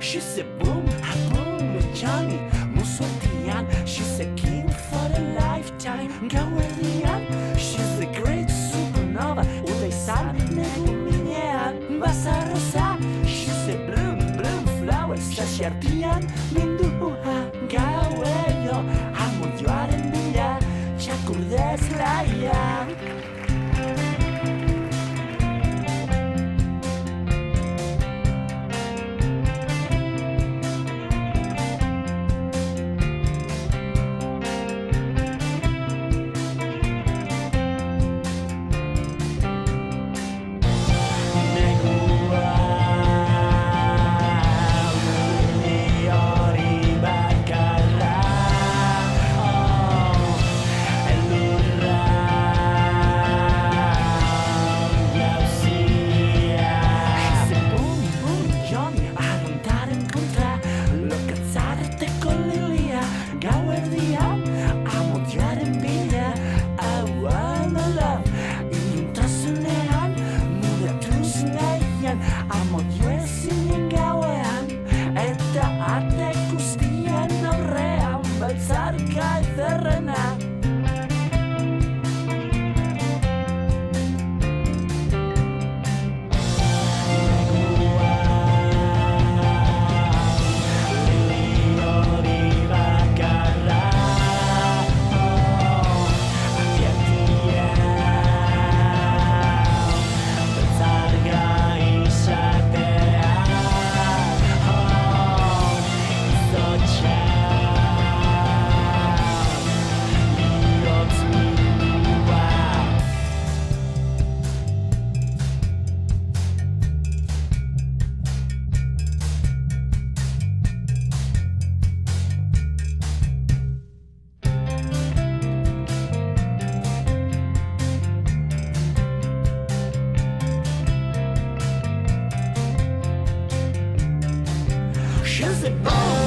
She said boom, ha boom with Johnny Musotian. She's a king for a lifetime. Gauerdian, she's a great supernova. Uday san neguminean basa rosa. She's a bloom, bloom flower. Sasiartian minduha gaueyo. Amodioaren bila, txakurdez laia. She's a bomb.